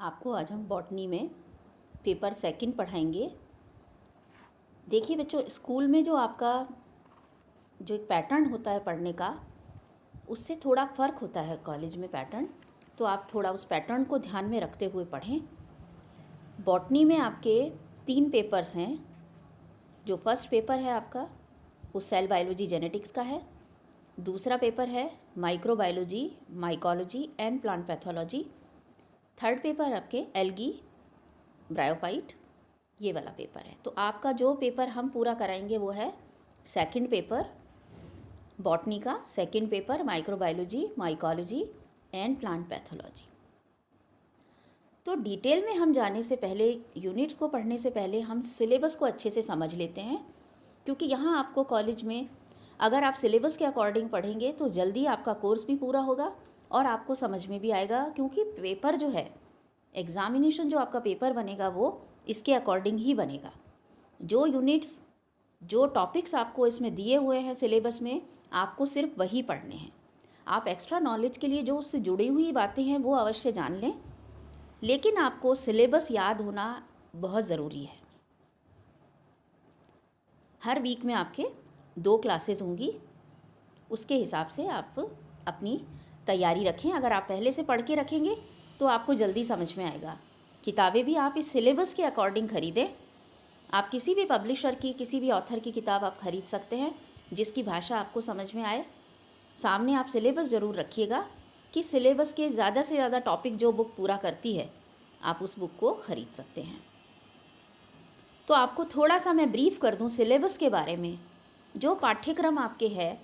आपको आज हम बॉटनी में पेपर सेकंड पढ़ाएंगे। देखिए बच्चों, स्कूल में जो आपका जो एक पैटर्न होता है पढ़ने का, उससे थोड़ा फ़र्क होता है कॉलेज में पैटर्न। तो आप थोड़ा उस पैटर्न को ध्यान में रखते हुए पढ़ें। बॉटनी में आपके 3 पेपर्स हैं। जो फर्स्ट पेपर है आपका वो सेल बायोलॉजी जेनेटिक्स का है। दूसरा पेपर है microbiology, mycology and plant pathology. Third paper आपके एल्गी, ब्रायोफाइट, ये वाला पेपर है। तो आपका जो पेपर हम पूरा कराएंगे वो है सेकंड पेपर बॉटनी का, second paper microbiology, mycology and plant pathology. तो डिटेल में हम जाने से पहले, यूनिट्स को पढ़ने से पहले हम सिलेबस को अच्छे से समझ लेते हैं, क्योंकि यहाँ आपको कॉलेज में अगर आप सिलेबस के अकॉर्डिंग पढ़ेंगे तो जल्दी आपका कोर्स भी पूरा होगा और आपको समझ में भी आएगा। क्योंकि पेपर जो है, एग्ज़ामिनेशन जो आपका पेपर बनेगा वो इसके अकॉर्डिंग ही बनेगा। जो यूनिट्स, जो टॉपिक्स आपको इसमें दिए हुए हैं सिलेबस में, आपको सिर्फ वही पढ़ने हैं। आप एक्स्ट्रा नॉलेज के लिए जो उससे जुड़ी हुई बातें हैं वो अवश्य जान लें, लेकिन आपको सिलेबस याद होना बहुत ज़रूरी है। हर वीक में आपके 2 क्लासेस होंगी, उसके हिसाब से आप अपनी तैयारी रखें। अगर आप पहले से पढ़ के रखेंगे तो आपको जल्दी समझ में आएगा। किताबें भी आप इस सिलेबस के अकॉर्डिंग ख़रीदें। आप किसी भी पब्लिशर की, किसी भी ऑथर की किताब आप ख़रीद सकते हैं जिसकी भाषा आपको समझ में आए। सामने आप सिलेबस ज़रूर रखिएगा कि सिलेबस के ज़्यादा से ज़्यादा टॉपिक जो बुक पूरा करती है, आप उस बुक को ख़रीद सकते हैं। तो आपको थोड़ा सा मैं ब्रीफ कर दूं सिलेबस के बारे में। जो पाठ्यक्रम आपके है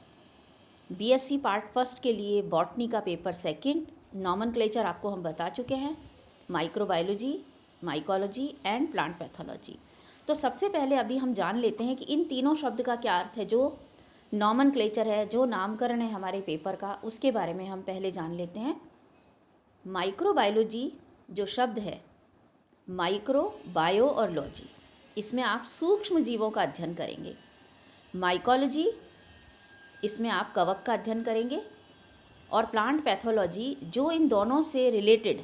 बीएससी पार्ट फर्स्ट के लिए बॉटनी का पेपर सेकंड, नॉमेनक्लेचर आपको हम बता चुके हैं, microbiology, mycology and plant pathology. तो सबसे पहले अभी हम जान लेते हैं कि इन तीनों शब्द का क्या अर्थ है। जो नॉमेनक्लेचर है, जो नामकरण है हमारे पेपर का, उसके बारे में हम पहले जान लेते हैं। माइक्रोबायोलॉजी जो शब्द है, माइक्रो, बायो और लॉजी, इसमें आप सूक्ष्म जीवों का अध्ययन करेंगे। माइकोलॉजी, इसमें आप कवक का अध्ययन करेंगे। और प्लांट पैथोलॉजी जो इन दोनों से रिलेटेड,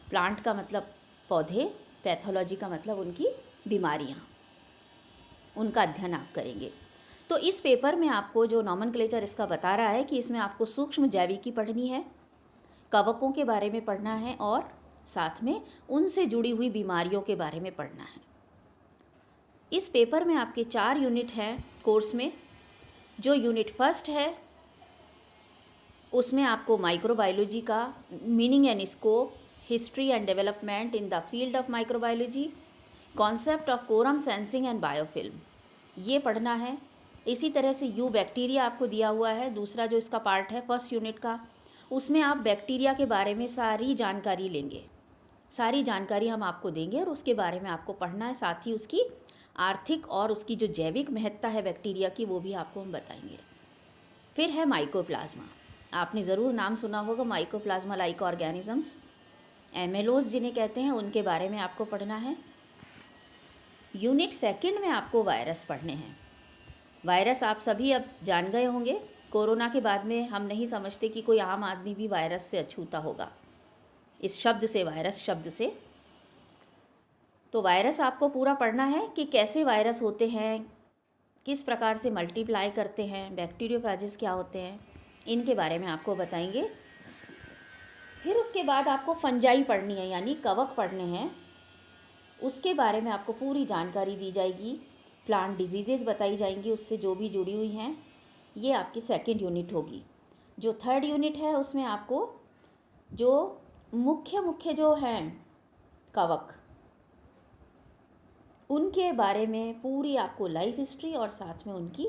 प्लांट का मतलब पौधे, पैथोलॉजी का मतलब उनकी बीमारियां, उनका अध्ययन आप करेंगे। तो इस पेपर में आपको जो नॉमेनक्लेचर इसका बता रहा है कि इसमें आपको सूक्ष्म जैविकी पढ़नी है, कवकों के बारे में पढ़ना है और साथ में उनसे जुड़ी हुई बीमारियों के बारे में पढ़ना है। इस पेपर में आपके 4 यूनिट हैं कोर्स में। जो यूनिट फर्स्ट है उसमें आपको माइक्रोबायोलॉजी का meaning and scope, history and development in the field of microbiology, concept of quorum sensing and biofilm, ये पढ़ना है। इसी तरह से यू बैक्टीरिया आपको दिया हुआ है, दूसरा जो इसका पार्ट है फर्स्ट यूनिट का, उसमें आप बैक्टीरिया के बारे में सारी जानकारी लेंगे। सारी जानकारी हम आपको देंगे और उसके बारे में आपको पढ़ना है। साथ ही उसकी आर्थिक और उसकी जो जैविक महत्ता है बैक्टीरिया की, वो भी आपको हम बताएंगे। फिर है माइकोप्लाज्मा, आपने ज़रूर नाम सुना होगा, माइकोप्लाज्मा लाइक ऑर्गेनिजम्स, एमएलओज जिन्हें कहते हैं, उनके बारे में आपको पढ़ना है। यूनिट सेकंड में आपको वायरस पढ़ने हैं। वायरस आप सभी अब जान गए होंगे, कोरोना के बाद में हम नहीं समझते कि कोई आम आदमी भी वायरस से अछूता होगा, इस शब्द से, वायरस शब्द से। तो वायरस आपको पूरा पढ़ना है कि कैसे वायरस होते हैं, किस प्रकार से मल्टीप्लाई करते हैं, बैक्टीरियोफेजेस क्या होते हैं, इनके बारे में आपको बताएंगे। फिर उसके बाद आपको फंजाई पढ़नी है, यानी कवक पढ़ने हैं। उसके बारे में आपको पूरी जानकारी दी जाएगी, प्लांट डिजीजेस बताई जाएंगी उससे जो भी जुड़ी हुई हैं। ये आपकी सेकंड यूनिट होगी। जो थर्ड यूनिट है उसमें आपको जो मुख्य जो हैं कवक, उनके बारे में पूरी आपको लाइफ हिस्ट्री और साथ में उनकी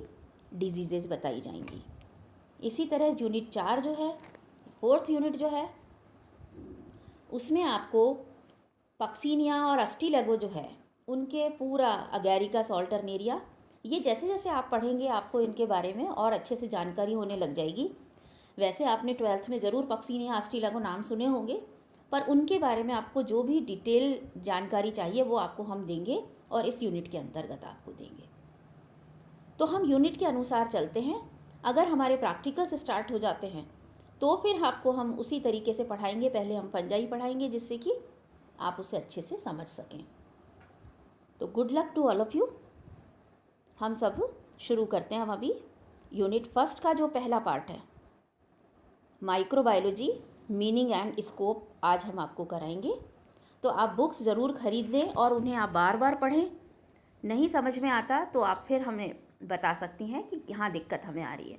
डिजीजेस बताई जाएंगी। इसी तरह यूनिट 4 जो है, फोर्थ यूनिट जो है, उसमें आपको पक्सीनिया और अस्टिलेगो जो है, उनके पूरा अगैरिकस ऑल्टरनेरिया, ये जैसे जैसे आप पढ़ेंगे आपको इनके बारे में और अच्छे से जानकारी होने लग जाएगी। वैसे आपने 12th में ज़रूर पक्सीनिया, अस्टिलेगो नाम सुने होंगे, पर उनके बारे में आपको जो भी डिटेल जानकारी चाहिए वो आपको हम देंगे और इस यूनिट के अंतर्गत आपको देंगे। तो हम यूनिट के अनुसार चलते हैं। अगर हमारे प्रैक्टिकल्स स्टार्ट हो जाते हैं तो फिर आपको हम उसी तरीके से पढ़ाएंगे। पहले हम फंजाई पढ़ाएंगे जिससे कि आप उसे अच्छे से समझ सकें। तो good luck to all of you. हम सब शुरू करते हैं। हम अभी यूनिट फर्स्ट का जो पहला पार्ट है माइक्रोबायोलॉजी मीनिंग एंड स्कोप आज हम आपको कराएंगे। तो आप बुक्स ज़रूर ख़रीद लें और उन्हें आप बार बार पढ़ें। नहीं समझ में आता तो आप फिर हमें बता सकती हैं कि यहाँ दिक्कत हमें आ रही है,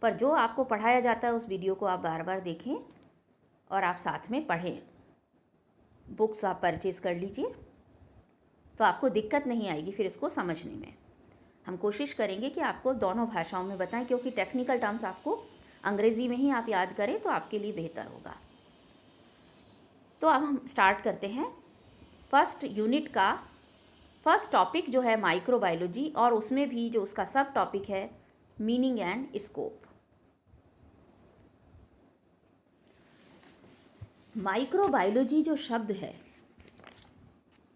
पर जो आपको पढ़ाया जाता है उस वीडियो को आप बार बार देखें और आप साथ में पढ़ें। बुक्स आप परचेज़ कर लीजिए तो आपको दिक्कत नहीं आएगी फिर इसको समझने में। हम कोशिश करेंगे कि आपको दोनों भाषाओं में बताएं, क्योंकि टेक्निकल टर्म्स आपको अंग्रेज़ी में ही आप याद करें तो आपके लिए बेहतर होगा। तो अब हम स्टार्ट करते हैं। फर्स्ट यूनिट का फर्स्ट टॉपिक जो है माइक्रोबायोलॉजी, और उसमें भी जो उसका सब टॉपिक है मीनिंग एंड स्कोप। माइक्रोबायोलॉजी जो शब्द है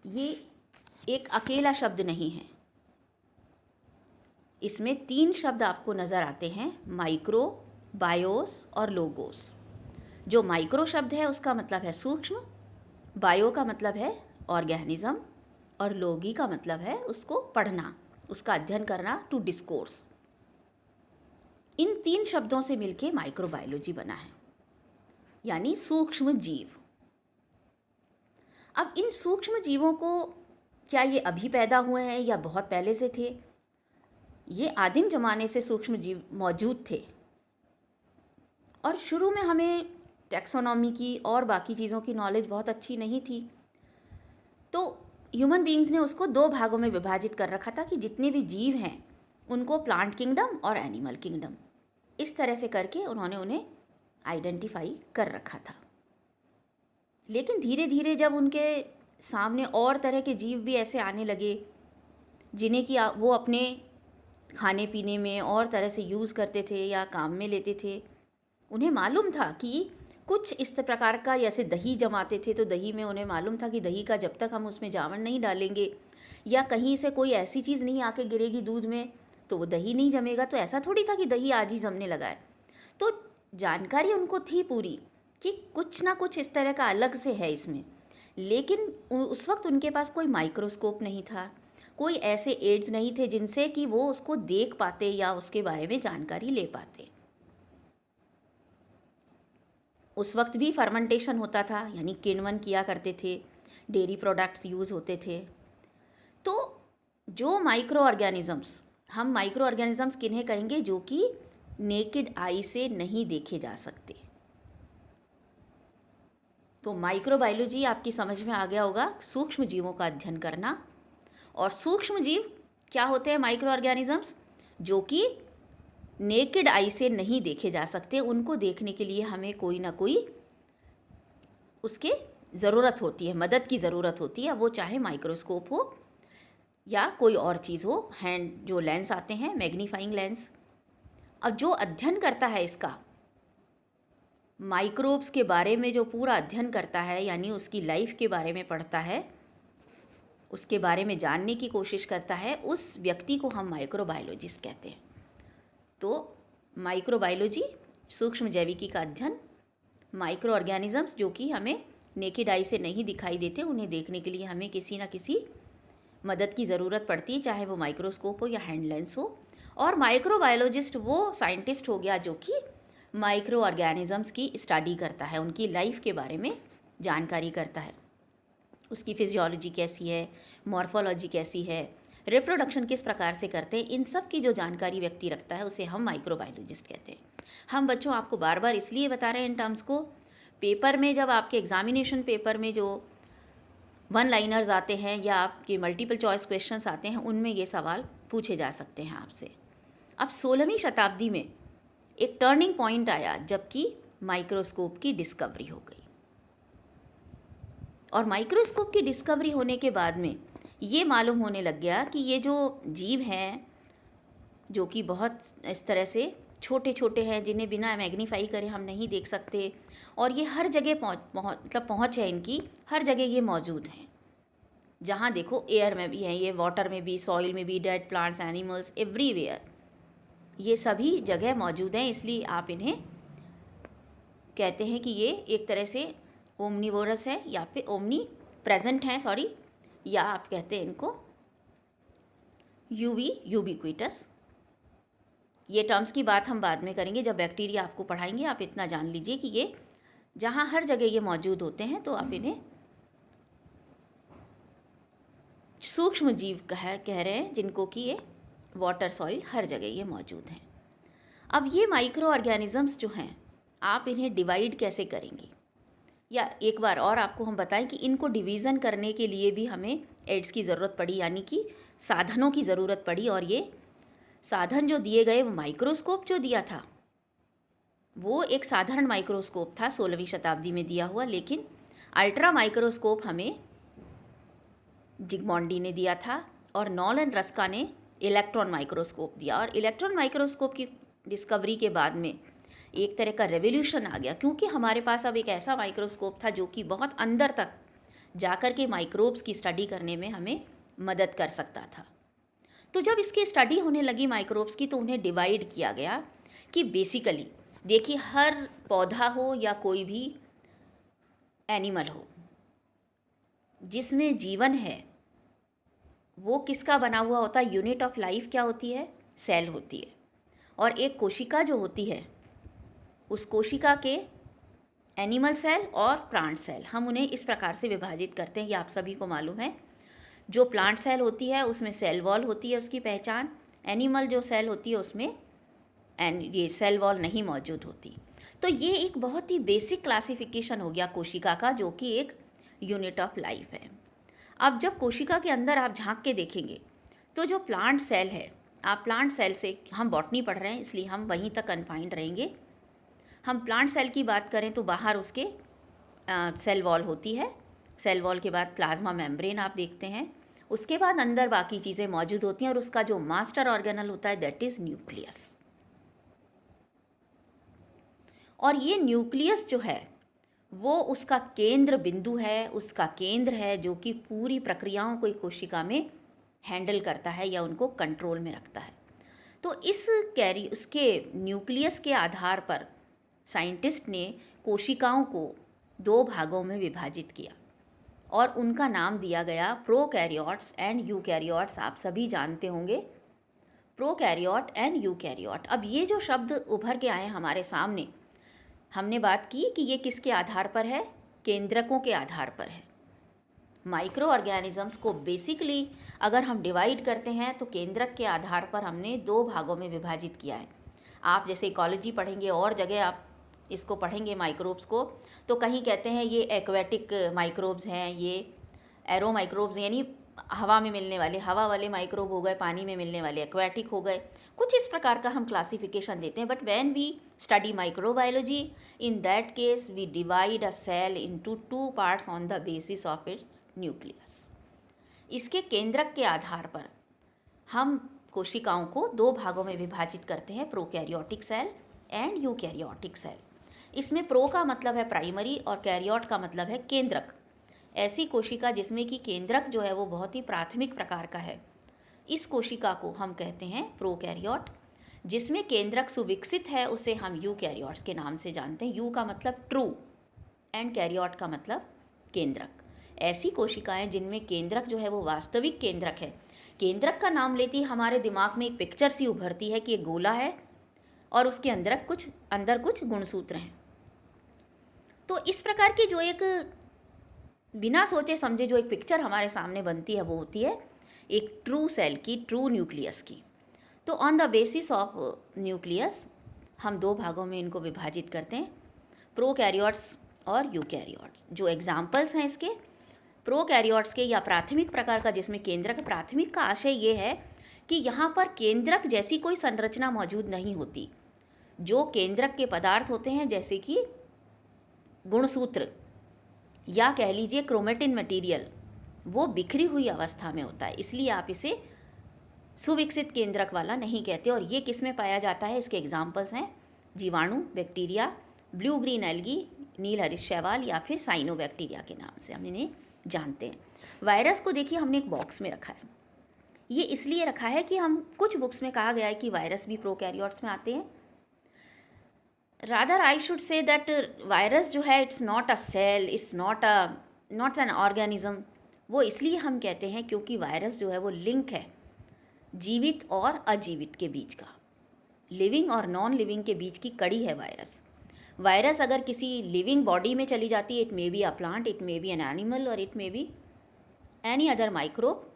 ये एक अकेला शब्द नहीं है। इसमें 3 शब्द आपको नज़र आते हैं, माइक्रो, बायोस और लोगोस। जो माइक्रो शब्द है उसका मतलब है सूक्ष्म, बायो का मतलब है ऑर्गेनिज्म, और लोगी का मतलब है उसको पढ़ना, उसका अध्ययन करना, टू डिस्कोर्स। इन 3 शब्दों से मिलके माइक्रोबायोलॉजी बना है, यानी सूक्ष्म जीव। अब इन सूक्ष्म जीवों को क्या ये अभी पैदा हुए हैं या बहुत पहले से थे? ये आदिम ज़माने से सूक्ष्म जीव मौजूद थे, और शुरू में हमें टैक्सोनॉमी की और बाकी चीज़ों की नॉलेज बहुत अच्छी नहीं थी। तो ह्यूमन बीइंग्स ने उसको 2 भागों में विभाजित कर रखा था कि जितने भी जीव हैं उनको प्लांट किंगडम और एनिमल किंगडम, इस तरह से करके उन्होंने उन्हें आइडेंटिफाई कर रखा था। लेकिन धीरे धीरे जब उनके सामने और तरह के जीव भी ऐसे आने लगे जिन्हें कि वो अपने खाने पीने में और तरह से यूज़ करते थे या काम में लेते थे, उन्हें मालूम था कि कुछ इस प्रकार का, जैसे दही जमाते थे तो दही में उन्हें मालूम था कि दही का जब तक हम उसमें जावन नहीं डालेंगे या कहीं से कोई ऐसी चीज़ नहीं आके गिरेगी दूध में तो वो दही नहीं जमेगा। तो ऐसा थोड़ी था कि दही आज ही जमने लगा है। तो जानकारी उनको थी पूरी कि कुछ ना कुछ इस तरह का अलग से है इसमें, लेकिन उस वक्त उनके पास कोई माइक्रोस्कोप नहीं था, कोई ऐसे एड्स नहीं थे जिनसे कि वो उसको देख पाते या उसके बारे में जानकारी ले पाते। उस वक्त भी फर्मेंटेशन होता था, यानी किण्वन किया करते थे, डेयरी प्रोडक्ट्स यूज़ होते थे। तो जो माइक्रो ऑर्गेनिजम्स, हम माइक्रो ऑर्गेनिजम्स किन्हें कहेंगे? जो कि नेकेड आई से नहीं देखे जा सकते। तो माइक्रोबायोलॉजी आपकी समझ में आ गया होगा, सूक्ष्म जीवों का अध्ययन करना। और सूक्ष्म जीव क्या होते हैं? माइक्रो ऑर्गेनिजम्स जो कि नेकेड आई से नहीं देखे जा सकते। उनको देखने के लिए हमें कोई ना कोई उसके ज़रूरत होती है, मदद की ज़रूरत होती है। वो चाहे माइक्रोस्कोप हो या कोई और चीज़ हो, हैंड जो लेंस आते हैं, मैग्नीफाइंग लेंस। अब जो अध्ययन करता है इसका, माइक्रोब्स के बारे में जो पूरा अध्ययन करता है, यानी उसकी लाइफ के बारे में पढ़ता है, उसके बारे में जानने की कोशिश करता है, उस व्यक्ति को हम माइक्रोबायोलॉजिस्ट कहते हैं। तो माइक्रोबायोलॉजी सूक्ष्म जैविकी का अध्ययन, माइक्रो ऑर्गेनिजम्स जो कि हमें नेकेड आई से नहीं दिखाई देते, उन्हें देखने के लिए हमें किसी न किसी मदद की ज़रूरत पड़ती है, चाहे वो माइक्रोस्कोप हो या हैंड लेंस हो। और माइक्रोबायोलॉजिस्ट वो साइंटिस्ट हो गया जो कि माइक्रो ऑर्गेनिजम्स की स्टडी करता है, उनकी लाइफ के बारे में जानकारी करता है, उसकी फिजियोलॉजी कैसी है, मॉर्फोलॉजी कैसी है, रिप्रोडक्शन किस प्रकार से करते हैं, इन सब की जो जानकारी व्यक्ति रखता है उसे हम माइक्रोबायोलॉजिस्ट कहते हैं। हम बच्चों आपको बार बार इसलिए बता रहे हैं इन टर्म्स को, पेपर में जब आपके एग्जामिनेशन पेपर में जो 1 लाइनर्स आते हैं या आपके मल्टीपल चॉइस क्वेश्चंस आते हैं, उनमें ये सवाल पूछे जा सकते हैं आपसे। अब 16वीं शताब्दी में एक टर्निंग पॉइंट आया जबकि माइक्रोस्कोप की डिस्कवरी हो गई। और माइक्रोस्कोप की डिस्कवरी होने के बाद में ये मालूम होने लग गया कि ये जो जीव हैं जो कि बहुत इस तरह से छोटे छोटे हैं, जिन्हें बिना मैग्नीफाई करे हम नहीं देख सकते, और ये हर जगह पहुँच है इनकी, हर जगह ये मौजूद हैं। जहाँ देखो एयर में भी हैं ये, वाटर में भी, सॉइल में भी, डेड प्लांट्स, एनिमल्स, एवरीवेयर ये सभी जगह मौजूद हैं। इसलिए आप इन्हें कहते हैं कि ये एक तरह से ओमनीवोरस है या फिर ओमनी प्रेजेंट हैं, सॉरी, या आप कहते हैं इनको यूबिक्विटस। ये टर्म्स की बात हम बाद में करेंगे जब बैक्टीरिया आपको पढ़ाएंगे। आप इतना जान लीजिए कि ये जहाँ हर जगह ये मौजूद होते हैं तो आप इन्हें सूक्ष्म जीव कह रहे हैं, जिनको कि ये वाटर, सॉइल, हर जगह ये मौजूद हैं। अब ये माइक्रो ऑर्गेनिजम्स जो हैं, आप इन्हें डिवाइड कैसे करेंगे, या एक बार और आपको हम बताएं कि इनको डिवीज़न करने के लिए भी हमें एड्स की ज़रूरत पड़ी, यानी कि साधनों की ज़रूरत पड़ी। और ये साधन जो दिए गए, वो माइक्रोस्कोप जो दिया था वो एक साधारण माइक्रोस्कोप था 16वीं शताब्दी में दिया हुआ, लेकिन अल्ट्रा माइक्रोस्कोप हमें जिग्मॉन्डी ने दिया था और नॉलन रस्का ने इलेक्ट्रॉन माइक्रोस्कोप दिया। और इलेक्ट्रॉन माइक्रोस्कोप की डिस्कवरी के बाद में एक तरह का रेवोल्यूशन आ गया, क्योंकि हमारे पास अब एक ऐसा माइक्रोस्कोप था जो कि बहुत अंदर तक जाकर के माइक्रोब्स की स्टडी करने में हमें मदद कर सकता था। तो जब इसकी स्टडी होने लगी माइक्रोब्स की, तो उन्हें डिवाइड किया गया कि बेसिकली देखिए, हर पौधा हो या कोई भी एनिमल हो जिसमें जीवन है, वो किसका बना हुआ होता है? यूनिट ऑफ लाइफ क्या होती है? सेल होती है। और एक कोशिका जो होती है, उस कोशिका के एनिमल सेल और प्लांट सेल, हम उन्हें इस प्रकार से विभाजित करते हैं, ये आप सभी को मालूम है। जो प्लांट सेल होती है उसमें सेल वॉल होती है, उसकी पहचान। एनिमल जो सेल होती है उसमें ये सेल वॉल नहीं मौजूद होती। तो ये एक बहुत ही बेसिक क्लासिफिकेशन हो गया कोशिका का, जो कि एक यूनिट ऑफ लाइफ है। अब जब कोशिका के अंदर आप झांक के देखेंगे तो जो प्लांट सेल है, आप प्लांट सेल से, हम बॉटनी पढ़ रहे हैं इसलिए हम वहीं तक कन्फाइंड रहेंगे। हम प्लांट सेल की बात करें तो बाहर उसके सेल वॉल होती है। सेल वॉल के बाद प्लाज्मा मेम्ब्रेन आप देखते हैं, उसके बाद अंदर बाकी चीज़ें मौजूद होती हैं, और उसका जो मास्टर ऑर्गेनल होता है दैट इज़ न्यूक्लियस। और ये न्यूक्लियस जो है वो उसका केंद्र बिंदु है, उसका केंद्र है जो कि पूरी प्रक्रियाओं को एक कोशिका में हैंडल करता है या उनको कंट्रोल में रखता है। तो उसके न्यूक्लियस के आधार पर साइंटिस्ट ने कोशिकाओं को 2 भागों में विभाजित किया और उनका नाम दिया गया प्रोकैरियोट्स एंड यूकैरियोट्स। आप सभी जानते होंगे प्रोकैरियोट एंड यूकैरियोट। अब ये जो शब्द उभर के आए हमारे सामने, हमने बात की कि ये किसके आधार पर है? केंद्रकों के आधार पर है। माइक्रो ऑर्गेनिजम्स को बेसिकली अगर हम डिवाइड करते हैं तो केंद्रक के आधार पर हमने 2 भागों में विभाजित किया है। आप जैसे इकोलॉजी पढ़ेंगे और जगह आप इसको पढ़ेंगे माइक्रोब्स को, तो कहीं कहते हैं ये एक्वेटिक माइक्रोब्स हैं, ये एरो माइक्रोब्स यानी हवा में मिलने वाले, हवा वाले माइक्रोब हो गए, पानी में मिलने वाले एक्वेटिक हो गए, कुछ इस प्रकार का हम क्लासिफिकेशन देते हैं। But when we study microbiology, in that case we divide a cell into 2 parts on the basis of its nucleus. इसके केंद्रक के आधार पर हम कोशिकाओं को 2 भागों में विभाजित करते हैं, prokaryotic cell and eukaryotic cell. इसमें प्रो का मतलब है प्राइमरी और कैरियोट का मतलब है केंद्रक। ऐसी कोशिका जिसमें कि केंद्रक जो है वो बहुत ही प्राथमिक प्रकार का है, इस कोशिका को हम कहते हैं प्रोकैरियोट। जिसमें केंद्रक सुविकसित है उसे हम यूकैरियोट्स के नाम से जानते हैं। यू का मतलब ट्रू एंड कैरियोट का मतलब केंद्रक। ऐसी कोशिकाएं जिनमें केंद्रक जो है वो वास्तविक केंद्रक है। केंद्रक का नाम लेती है हमारे दिमाग में एक पिक्चर सी उभरती है कि एक गोला है और उसके अंदर कुछ गुणसूत्र हैं। तो इस प्रकार की जो एक बिना सोचे समझे जो एक पिक्चर हमारे सामने बनती है वो होती है एक ट्रू सेल की, ट्रू न्यूक्लियस की। तो on the basis of nucleus हम 2 भागों में इनको विभाजित करते हैं, प्रोकैरियोट्स और यूकैरियोट्स। जो एग्जाम्पल्स हैं इसके प्रोकैरियोट्स के या प्राथमिक प्रकार का, जिसमें केंद्रक, प्राथमिक का आशय ये है कि यहाँ पर केंद्रक जैसी कोई संरचना मौजूद नहीं होती। जो केंद्रक के पदार्थ होते हैं जैसे कि गुणसूत्र या कह लीजिए क्रोमेटिन मटेरियल, वो बिखरी हुई अवस्था में होता है, इसलिए आप इसे सुविकसित केंद्रक वाला नहीं कहते। और ये किस में पाया जाता है? इसके एग्जाम्पल्स हैं जीवाणु, बैक्टीरिया, ब्लू ग्रीन एल्गी, नील हरित शैवाल या फिर साइनोबैक्टीरिया के नाम से हम इन्हें जानते हैं। वायरस को देखिए हमने एक बॉक्स में रखा है। ये इसलिए रखा है कि हम कुछ बुक्स में कहा गया है कि वायरस भी प्रोकैरियोट्स में आते हैं। Rather I should say that virus जो है it's not a cell, it's not a not an organism, वो इसलिए हम कहते हैं क्योंकि वायरस जो है वो लिंक है जीवित और अजीवित के बीच का, लिविंग और नॉन लिविंग के बीच की कड़ी है वायरस। वायरस अगर किसी लिविंग बॉडी में चली जाती है, it may be a plant, it may be an animal और it may be any other microbe,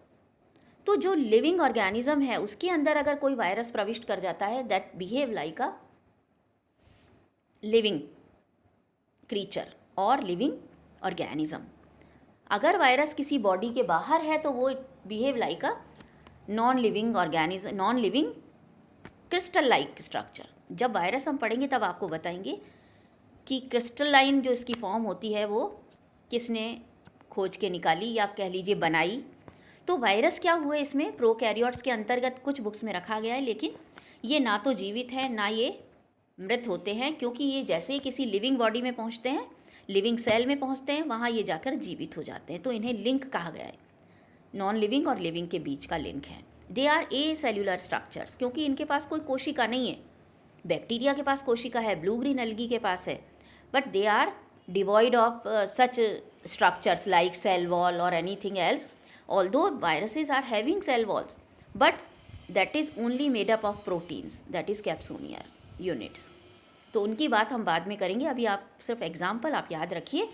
तो जो लिविंग ऑर्गेनिज्म है उसके अंदर अगर कोई वायरस प्रविष्ट कर जाता है, that behave like a living creature और लिविंग ऑर्गेनिज्म। अगर वायरस किसी बॉडी के बाहर है तो वो behave like a non living organism, non living crystal like structure. जब वायरस हम पढ़ेंगे तब आपको बताएंगे कि क्रिस्टलाइन जो इसकी फॉर्म होती है वो किसने खोज के निकाली या कह लीजिए बनाई। तो वायरस क्या हुए, इसमें प्रोकैरियोट्स के अंतर्गत कुछ बुक्स में रखा गया है, लेकिन ये ना तो जीवित है ना ये मृत होते हैं, क्योंकि ये जैसे ही किसी लिविंग बॉडी में पहुंचते हैं, लिविंग सेल में पहुंचते हैं, वहाँ ये जाकर जीवित हो जाते हैं। तो इन्हें लिंक कहा गया है, नॉन लिविंग और लिविंग के बीच का लिंक है। They are acellular structures, क्योंकि इनके पास कोई कोशिका नहीं है। बैक्टीरिया के पास कोशिका है, ब्लू ग्रीन एल्गी के पास है, but they are devoid of such structures like cell wall और anything else, although viruses are having cell walls, but that is only made up of proteins, that is capsomere units। तो उनकी बात हम बाद में करेंगे, अभी आप सिर्फ एग्जाम्पल आप याद रखिए।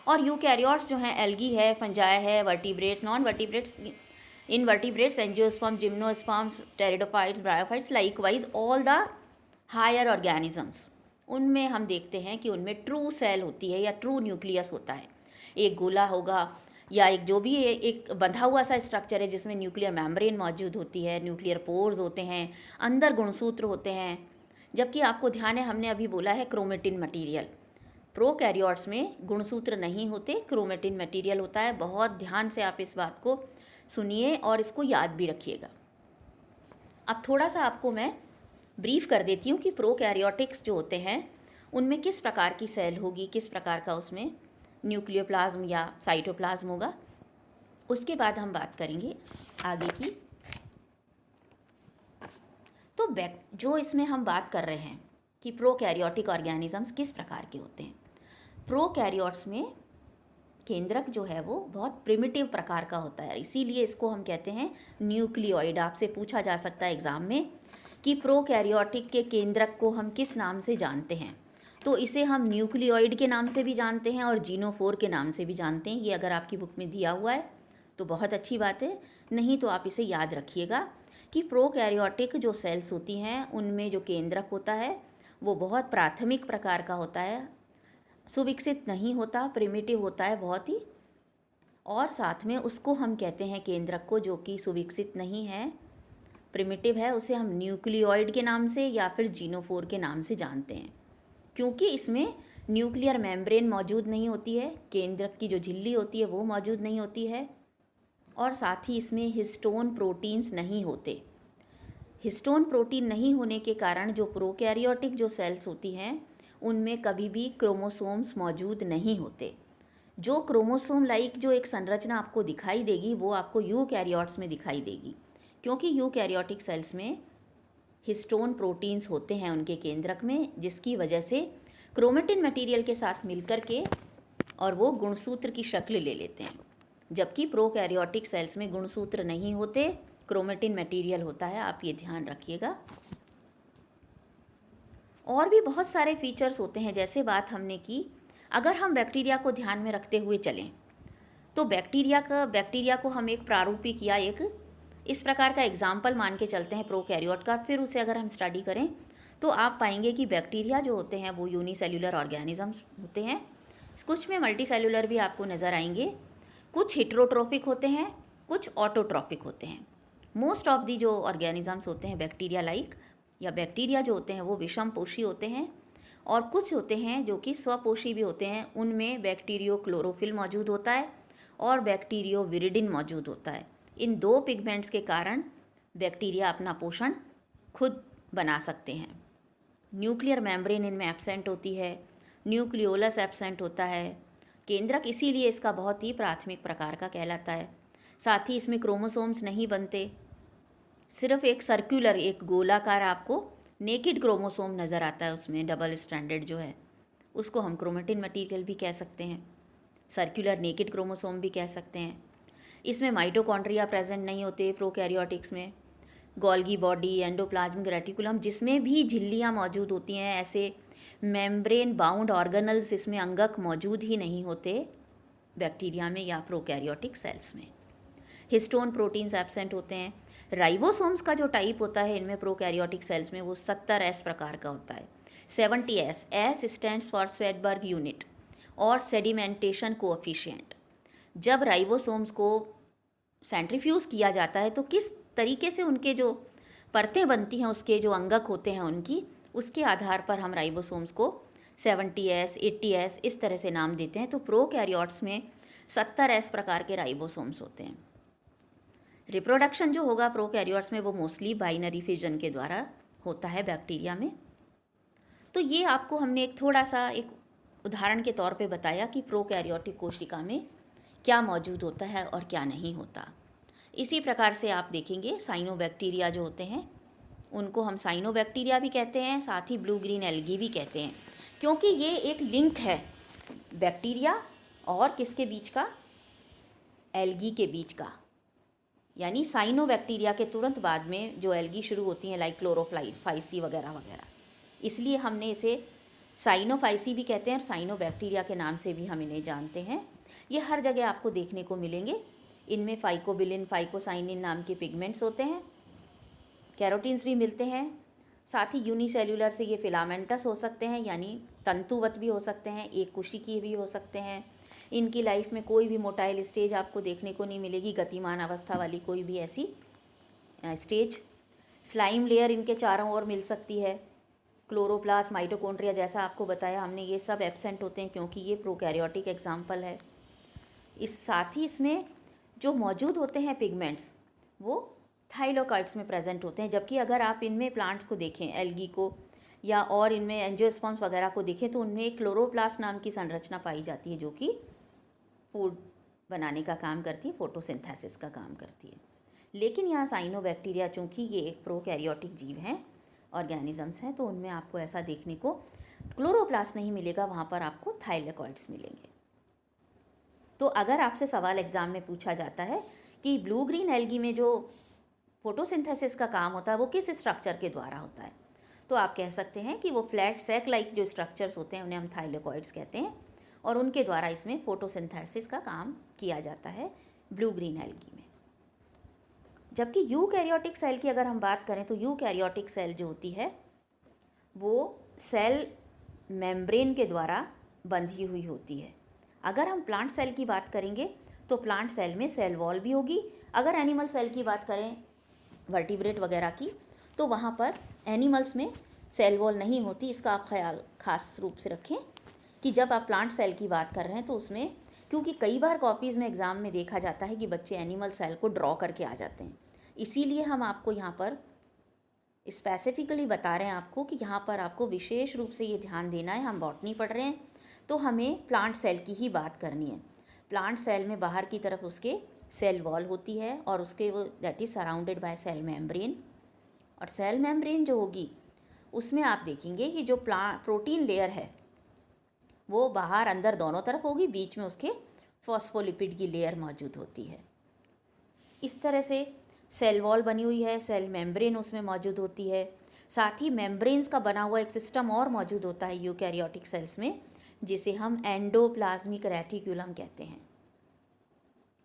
और यूकैरियोट्स जो हैं, एल्गी है, फंजाई है, vertebrates, non vertebrates, invertebrates, angiosperm, gymnosperms, pteridophytes, bryophytes, likewise all the higher organisms, उनमें हम देखते हैं कि उनमें ट्रू सेल होती है या ट्रू न्यूक्लियस होता है। एक गोला होगा या एक जो भी एक बंधा हुआ सा स्ट्रक्चर है जिसमें न्यूक्लियर मेम्ब्रेन मौजूद होती है, न्यूक्लियर पोर्स होते हैं, अंदर गुणसूत्र होते हैं। जबकि आपको ध्यान है, हमने अभी बोला है क्रोमेटिन मटेरियल, प्रोकैरियोट्स में गुणसूत्र नहीं होते, क्रोमेटिन मटेरियल होता है। बहुत ध्यान से आप इस बात को सुनिए और इसको याद भी रखिएगा। अब थोड़ा सा आपको मैं ब्रीफ कर देती हूँ कि प्रोकैरियोटिक्स जो होते हैं उनमें किस प्रकार की सेल होगी, किस प्रकार का उसमें न्यूक्लियोप्लाज्म या साइटोप्लाज्म होगा। उसके बाद हम बात करेंगे आगे की। तो जो इसमें हम बात कर रहे हैं कि प्रोकैरियोटिक ऑर्गेनिजम्स किस प्रकार के होते हैं। प्रोकैरियोट्स में केंद्रक जो है वो बहुत प्रिमिटिव प्रकार का होता है, इसीलिए इसको हम कहते हैं न्यूक्लियोइड। आपसे पूछा जा सकता है एग्जाम में कि प्रोकैरियोटिक के केंद्रक को हम किस नाम से जानते हैं, तो इसे हम न्यूक्लियोइड के नाम से भी जानते हैं और जीनोफोर के नाम से भी जानते हैं। ये अगर आपकी बुक में दिया हुआ है तो बहुत अच्छी बात है, नहीं तो आप इसे याद रखिएगा कि प्रोकैरियोटिक जो सेल्स होती हैं उनमें जो केंद्रक होता है वो बहुत प्राथमिक प्रकार का होता है, सुविकसित नहीं होता, प्रिमिटिव होता है बहुत ही। और साथ में उसको हम कहते हैं केंद्रक को जो कि सुविकसित नहीं है, प्रिमिटिव है, उसे हम न्यूक्लियोइड के नाम से या फिर जीनोफोर के नाम से जानते हैं, क्योंकि इसमें न्यूक्लियर मेम्ब्रेन मौजूद नहीं होती है, केंद्रक की जो झिल्ली होती है वो मौजूद नहीं होती है, और साथ ही इसमें हिस्टोन प्रोटीन्स नहीं होते। हिस्टोन प्रोटीन नहीं होने के कारण जो प्रोकैरियोटिक जो सेल्स होती हैं उनमें कभी भी क्रोमोसोम्स मौजूद नहीं होते। जो क्रोमोसोम लाइक जो एक संरचना आपको दिखाई देगी वो आपको यूकैरियोट्स में दिखाई देगी, क्योंकि यूकैरियोटिक सेल्स में हिस्टोन प्रोटीन्स होते हैं उनके केंद्रक में, जिसकी वजह से क्रोमेटिन मटेरियल के साथ मिलकर के और वो गुणसूत्र की शक्ल ले लेते हैं। जबकि प्रोकैरियोटिक सेल्स में गुणसूत्र नहीं होते, क्रोमेटिन मटेरियल होता है, आप ये ध्यान रखिएगा। और भी बहुत सारे फीचर्स होते हैं, जैसे बात हमने की, अगर हम बैक्टीरिया को ध्यान में रखते हुए चलें तो बैक्टीरिया को हम एक प्रारूपिक या एक इस प्रकार का एग्जाम्पल मान के चलते हैं प्रोकैरियोट का, फिर उसे अगर हम स्टडी करें तो आप पाएंगे कि बैक्टीरिया जो होते हैं वो यूनिसेल्युलर ऑर्गेनिजम्स होते हैं। कुछ में मल्टी सेल्युलर भी आपको नज़र आएंगे, कुछ हिट्रोट्रोफिक होते हैं, कुछ ऑटोट्रोफिक होते हैं। मोस्ट ऑफ दी जो ऑर्गेनिजम्स होते हैं बैक्टीरिया लाइक या बैक्टीरिया जो होते हैं वो विषम पोषी होते हैं, और कुछ होते हैं जो कि स्वपोषी भी होते हैं, उनमें बैक्टीरियो क्लोरोफिल मौजूद होता है और बैक्टीरियो विरिडिन मौजूद होता है। इन दो पिगमेंट्स के कारण बैक्टीरिया अपना पोषण खुद बना सकते हैं। न्यूक्लियर मेम्ब्रेन इनमें एब्सेंट होती है, न्यूक्लियोलस एब्सेंट होता है, केंद्रक इसीलिए इसका बहुत ही प्राथमिक प्रकार का कहलाता है। साथ ही इसमें क्रोमोसोम्स नहीं बनते, सिर्फ एक सर्कुलर एक गोलाकार आपको नेकेड क्रोमोसोम नज़र आता है, उसमें डबल स्ट्रैंडेड जो है उसको हम क्रोमेटिन मटेरियल भी कह सकते हैं। सर्कुलर नेकेड क्रोमोसोम भी कह सकते हैं। इसमें माइटोकॉन्ड्रिया प्रेजेंट नहीं होते प्रोकैरियोटिक्स में। गोल्गी बॉडी, एंडोप्लाज्मिक रेटिकुलम जिसमें भी झिल्लियाँ मौजूद होती हैं, ऐसे मेम्ब्रेन बाउंड ऑर्गेनल्स इसमें अंगक मौजूद ही नहीं होते बैक्टीरिया में या प्रोकैरियोटिक सेल्स में। हिस्टोन प्रोटीन्स एब्सेंट होते हैं। राइबोसोम्स का जो टाइप होता है इनमें प्रोकैरियोटिक सेल्स में वो 70S प्रकार का होता है। 70S, S stands for Svedberg unit और सेडिमेंटेशन कोएफिशिएंट। जब राइबोसोम्स को सेंट्रीफ्यूज किया जाता है तो किस तरीके से उनके जो परतें बनती हैं, उसके जो अंगक होते हैं उनकी, उसके आधार पर हम राइबोसोम्स को 70S, 80S इस तरह से नाम देते हैं। तो प्रोकैरियोट्स में 70S प्रकार के राइबोसोम्स होते हैं। रिप्रोडक्शन जो होगा प्रोकैरियोट्स में वो मोस्टली बाइनरी फिजन के द्वारा होता है बैक्टीरिया में। तो ये आपको हमने एक थोड़ा सा एक उदाहरण के तौर पे बताया कि प्रोकैरियोटिक कोशिका में क्या मौजूद होता है और क्या नहीं होता। इसी प्रकार से आप देखेंगे साइनोबैक्टीरिया जो होते हैं उनको हम साइनोबैक्टीरिया भी कहते हैं, साथ ही ब्लू ग्रीन एल्गी भी कहते हैं, क्योंकि ये एक लिंक है बैक्टीरिया और किसके बीच का, एल्गी के बीच का। यानी साइनोबैक्टीरिया के तुरंत बाद में जो एल्गी शुरू होती हैं लाइक क्लोरोफाइसी वगैरह वगैरह, इसलिए हमने इसे साइनोफाइसी भी कहते हैं और साइनोबैक्टीरिया के नाम से भी हम इन्हें जानते हैं। ये हर जगह आपको देखने को मिलेंगे। इनमें फाइकोबिलिन, फाइकोसाइनिन नाम के पिगमेंट्स होते हैं, कैरोटीन्स भी मिलते हैं। साथ ही यूनिसेल्यूलर से ये फिलामेंटस हो सकते हैं, यानी तंतुवत भी हो सकते हैं, एक कोशिकीय भी हो सकते हैं। इनकी लाइफ में कोई भी मोटाइल स्टेज आपको देखने को नहीं मिलेगी, गतिमान अवस्था वाली कोई भी ऐसी स्टेज। स्लाइम लेयर इनके चारों ओर मिल सकती है। क्लोरोप्लास्ट, माइटोकॉन्ड्रिया जैसा आपको बताया हमने, ये सब एब्सेंट होते हैं क्योंकि ये प्रोकैरियोटिक एग्जाम्पल है। इस साथ ही इसमें जो मौजूद होते हैं पिगमेंट्स वो थाइलोकाइट्स में प्रेजेंट होते हैं। जबकि अगर आप इनमें प्लांट्स को देखें, एल्गी को या और इनमें एंजियोस्पर्म्स वगैरह को देखें, तो उनमें क्लोरोप्लास्ट नाम की संरचना पाई जाती है जो कि फूड बनाने का काम करती है, फोटोसिंथेसिस का काम करती है। लेकिन यहाँ साइनोबैक्टीरिया चूँकि ये एक प्रोकैरियोटिक जीव हैं, ऑर्गेनिजम्स हैं, तो उनमें आपको ऐसा देखने को क्लोरोप्लास्ट नहीं मिलेगा, वहाँ पर आपको थाइलेकॉइड्स मिलेंगे। तो अगर आपसे सवाल एग्ज़ाम में पूछा जाता है कि ब्लू ग्रीन एल्गी में जो फोटोसिंथेसिस का काम होता है वो किस स्ट्रक्चर के द्वारा होता है, तो आप कह सकते हैं कि वो फ्लैट सैक लाइक जो स्ट्रक्चर्स होते हैं उन्हें हम थाइलेकॉइड्स कहते हैं और उनके द्वारा इसमें फोटोसिंथेसिस का काम किया जाता है ब्लू ग्रीन एल्गी में। जबकि यूकैरियोटिक सेल की अगर हम बात करें तो यूकैरियोटिक सेल जो होती है वो सेल मेम्ब्रेन के द्वारा बंधी हुई होती है। अगर हम प्लांट सेल की बात करेंगे तो प्लांट सेल में सेल वॉल भी होगी। अगर एनिमल सेल की बात करें, वर्टिब्रेट वगैरह की, तो वहाँ पर एनिमल्स में सेल वॉल नहीं होती। इसका आप ख्याल खास रूप से रखें कि जब आप प्लांट सेल की बात कर रहे हैं तो उसमें, क्योंकि कई बार कॉपीज़ में एग्ज़ाम में देखा जाता है कि बच्चे एनिमल सेल को ड्रॉ करके आ जाते हैं, इसीलिए हम आपको यहाँ पर स्पेसिफिकली बता रहे हैं आपको कि यहाँ पर आपको विशेष रूप से ये ध्यान देना है। हम बॉटनी पढ़ रहे हैं तो हमें प्लांट सेल की ही बात करनी है। प्लांट सेल में बाहर की तरफ उसके सेल वॉल होती है और उसके वो that is surrounded by cell membrane, और सेल मेम्ब्रेन जो होगी उसमें आप देखेंगे कि जो प्रोटीन लेयर है वो बाहर अंदर दोनों तरफ होगी, बीच में उसके फॉस्फोलिपिड की लेयर मौजूद होती है। इस तरह से सेल वॉल बनी हुई है, सेल मेम्ब्रेन उसमें मौजूद होती है। साथ ही मेम्ब्रेन्स का बना हुआ एक सिस्टम और मौजूद होता है यूकैरियोटिक सेल्स में, जिसे हम एंडोप्लाज्मिक रेटिकुलम कहते हैं।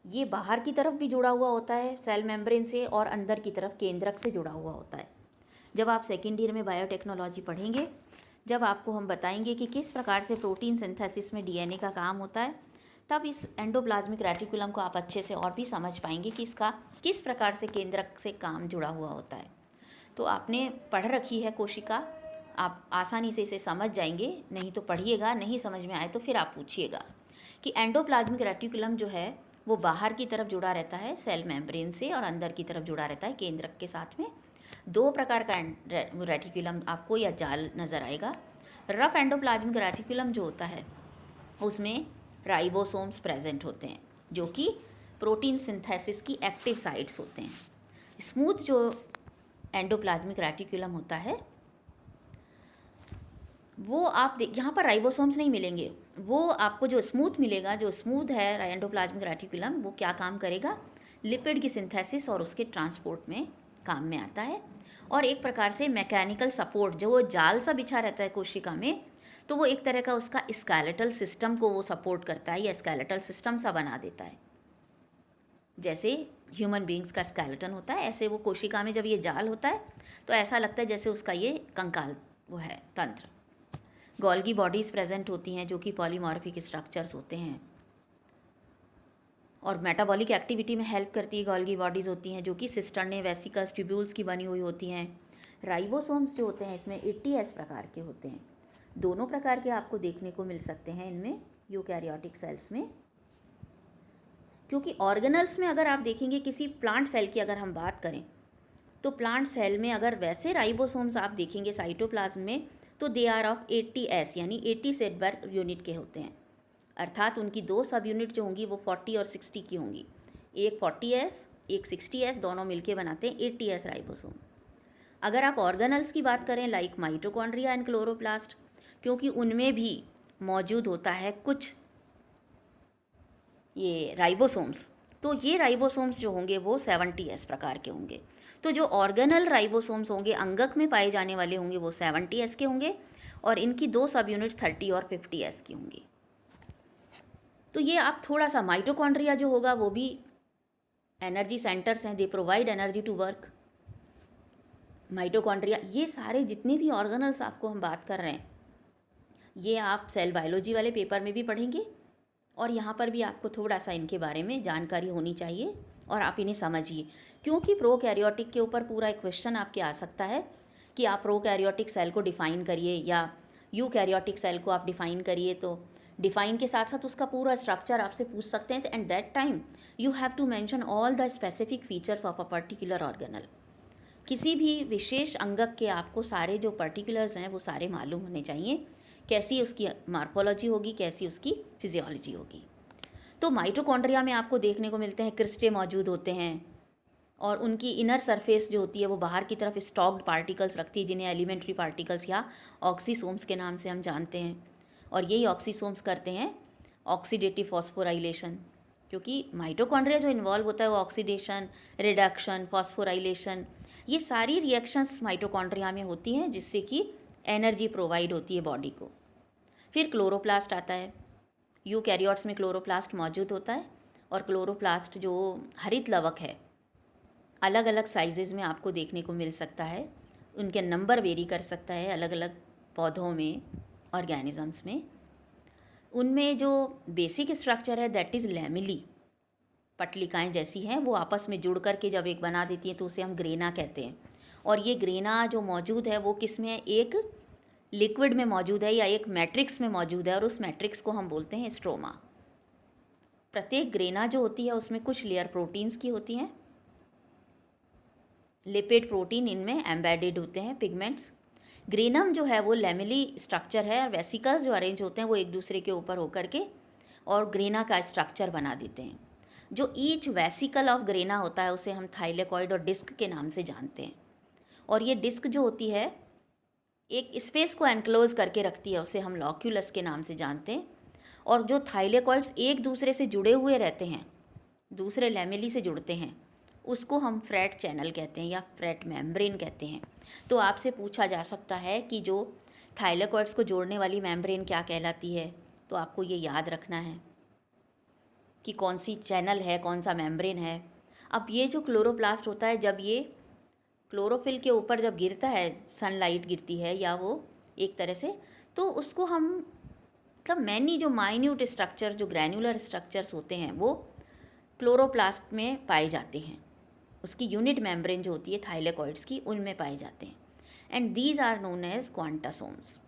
ये बाहर की तरफ भी जुड़ा हुआ होता है सेल मेम्ब्रेन से और अंदर की तरफ केंद्रक से जुड़ा हुआ होता है। जब आप सेकेंड ईयर में बायोटेक्नोलॉजी पढ़ेंगे, जब आपको हम बताएंगे कि किस प्रकार से प्रोटीन सिंथेसिस में डीएनए का काम होता है, तब इस एंडोप्लाज्मिक रेटिकुलम को आप अच्छे से और भी समझ पाएंगे कि इसका किस प्रकार से केंद्रक से काम जुड़ा हुआ होता है। तो आपने पढ़ रखी है कोशिका, आप आसानी से इसे समझ जाएंगे। नहीं तो पढ़िएगा, नहीं समझ में आए तो फिर आप पूछिएगा कि एंडोप्लाज्मिक रेटिकुलम जो है वो बाहर की तरफ जुड़ा रहता है सेल मेम्ब्रेन से और अंदर की तरफ जुड़ा रहता है केंद्रक के साथ में। दो प्रकार का रेटिकुलम आपको या जाल नज़र आएगा। रफ एंडोप्लाज्मिक रेटिकुलम जो होता है उसमें राइबोसोम्स प्रेजेंट होते हैं जो कि प्रोटीन सिंथेसिस की एक्टिव साइट्स होते हैं। स्मूथ जो एंडोप्लाज्मिक रेटिकुलम होता है वो आप यहाँ पर राइबोसोम्स नहीं मिलेंगे, वो आपको जो स्मूथ मिलेगा, जो स्मूथ है एंडोप्लाज्मिक रेटिकुलम, वो क्या काम करेगा, लिपिड की सिंथेसिस और उसके ट्रांसपोर्ट में काम में आता है। और एक प्रकार से मैकेनिकल सपोर्ट, जो वो जाल सा बिछा रहता है कोशिका में, तो वो एक तरह का उसका स्केलेटल सिस्टम को वो सपोर्ट करता है या स्केलेटल सिस्टम सा बना देता है। जैसे ह्यूमन बींग्स का स्केलेटन होता है, ऐसे वो कोशिका में जब ये जाल होता है तो ऐसा लगता है जैसे उसका ये कंकाल वो है तंत्र। गोल्गी बॉडीज़ प्रेजेंट होती हैं जो कि पॉलीमॉर्फिक स्ट्रक्चर्स होते हैं और मेटाबॉलिक एक्टिविटी में हेल्प करती है। गोल्गी बॉडीज़ होती हैं जो कि सिस्टर्ने, वेसिकल्स, ट्यूब्यूल्स की बनी हुई होती हैं। राइबोसोम्स जो होते हैं इसमें 80S प्रकार के होते हैं। दोनों प्रकार के आपको देखने को मिल सकते हैं इनमें यूकैरियोटिक सेल्स में। क्योंकि ऑर्गेनल्स में अगर आप देखेंगे, किसी प्लांट सेल की अगर हम बात करें तो प्लांट सेल में अगर वैसे राइबोसोम्स आप देखेंगे साइटोप्लाज्म में, तो दे आर ऑफ 80S यानी 80 सेट यूनिट के होते हैं। अर्थात उनकी 2 सब यूनिट जो होंगी वो 40 और 60 की होंगी। एक 40S, एक 60S, दोनों मिलके बनाते हैं 80S राइबोसोम। अगर आप ऑर्गेनल्स की बात करें लाइक माइटोकॉन्ड्रिया एंड क्लोरोप्लास्ट, क्योंकि उनमें भी मौजूद होता है कुछ ये राइबोसोम्स, तो ये राइबोसोम्स जो होंगे वो 70S प्रकार के होंगे। तो जो ऑर्गेनल राइबोसोम्स होंगे, अंगक में पाए जाने वाले होंगे, वो 70S के होंगे और इनकी 2 सब यूनिट्स 30 और 50S की होंगी। तो ये आप थोड़ा सा, माइटोकॉन्ड्रिया जो होगा वो भी एनर्जी सेंटर्स हैं, they provide energy to work. Mitochondria, ये सारे जितने भी ऑर्गेनल्स आपको हम बात कर रहे हैं, ये आप सेल बायोलॉजी वाले पेपर में भी पढ़ेंगे और यहाँ पर भी आपको थोड़ा सा इनके बारे में जानकारी होनी चाहिए और आप इन्हें समझिए। क्योंकि प्रोकैरियोटिक के ऊपर पूरा एक क्वेश्चन आपके आ सकता है कि आप प्रोकैरियोटिक सेल को डिफ़ाइन करिए या यूकैरियोटिक सेल को आप डिफ़ाइन करिए, तो डिफ़ाइन के साथ साथ उसका पूरा स्ट्रक्चर आपसे पूछ सकते हैं। And that time you have to mention all the specific features of a particular organelle. किसी भी विशेष अंगक के आपको सारे जो पर्टिकुलर्स हैं वो सारे मालूम होने चाहिए, कैसी उसकी मार्फोलॉजी होगी, कैसी उसकी फिजियोलॉजी होगी। तो माइटोकॉन्ड्रिया में आपको देखने को मिलते हैं क्रिस्टे मौजूद होते हैं और उनकी इनर सरफेस जो होती है वो बाहर की तरफ स्टॉक्ड पार्टिकल्स रखती है, जिन्हें एलिमेंट्री पार्टिकल्स या ऑक्सीसोम्स के नाम से हम जानते हैं। और यही ऑक्सीसोम्स करते हैं ऑक्सीडेटिव फॉस्फोराइलेशन, क्योंकि माइटोकॉन्ड्रिया जो इन्वॉल्व होता है वो ऑक्सीडेशन, रिडक्शन, फॉस्फोराइलेशन, ये सारी रिएक्शंस माइटोकॉन्ड्रिया में होती हैं जिससे कि एनर्जी प्रोवाइड होती है बॉडी को। फिर क्लोरोप्लास्ट आता है। यूकैरियोट्स में क्लोरोप्लास्ट मौजूद होता है और क्लोरोप्लास्ट जो हरित लवक है, अलग अलग साइजेज़ में आपको देखने को मिल सकता है। उनके नंबर वेरी कर सकता है अलग अलग पौधों में, ऑर्गेनिजम्स में। उनमें जो बेसिक स्ट्रक्चर है दैट इज़ लैमिली, पटलिकाएँ जैसी हैं, वो आपस में जुड़ कर के जब एक बना देती हैं तो उसे हम ग्रेना कहते हैं। और ये ग्रेना जो मौजूद है वो किस में, एक लिक्विड में मौजूद है या एक मैट्रिक्स में मौजूद है और उस मैट्रिक्स को हम बोलते हैं स्ट्रोमा। प्रत्येक ग्रेना जो होती है उसमें कुछ लेयर प्रोटीन्स की होती हैं, लिपिड प्रोटीन इनमें एम्बेडेड होते हैं, पिगमेंट्स। ग्रेनम जो है वो लैमेली स्ट्रक्चर है और वेसिकल्स जो अरेंज होते हैं वो एक दूसरे के ऊपर होकर के और ग्रेना का स्ट्रक्चर बना देते हैं। जो ईच वेसिकल ऑफ ग्रेना होता है उसे हम थाइलेकॉइड और डिस्क के नाम से जानते हैं। और ये डिस्क जो होती है एक स्पेस को एनक्लोज करके रखती है, उसे हम लॉक्यूलस के नाम से जानते हैं। और जो थाइलेकॉइड्स एक दूसरे से जुड़े हुए रहते हैं, दूसरे लैमेली से जुड़ते हैं, उसको हम फ्रेट चैनल कहते हैं या फ्रेट मेम्ब्रेन कहते हैं। तो आपसे पूछा जा सकता है कि जो थाइलेकॉइड्स को जोड़ने वाली मेम्ब्रेन क्या कहलाती है, तो आपको ये याद रखना है कि कौन सी चैनल है, कौन सा मेम्ब्रेन है। अब ये जो क्लोरोप्लास्ट होता है, जब ये क्लोरोफिल के ऊपर जब गिरता है, सनलाइट गिरती है या वो एक तरह से, तो उसको हम मतलब मैनी जो माइन्यूट स्ट्रक्चर, जो ग्रैन्युलर स्ट्रक्चर्स होते हैं वो क्लोरोप्लास्ट में पाए जाते हैं। उसकी यूनिट मेम्ब्रेन जो होती है थाइलेकॉइड्स की, उनमें पाए जाते हैं। And these are known as quantasomes.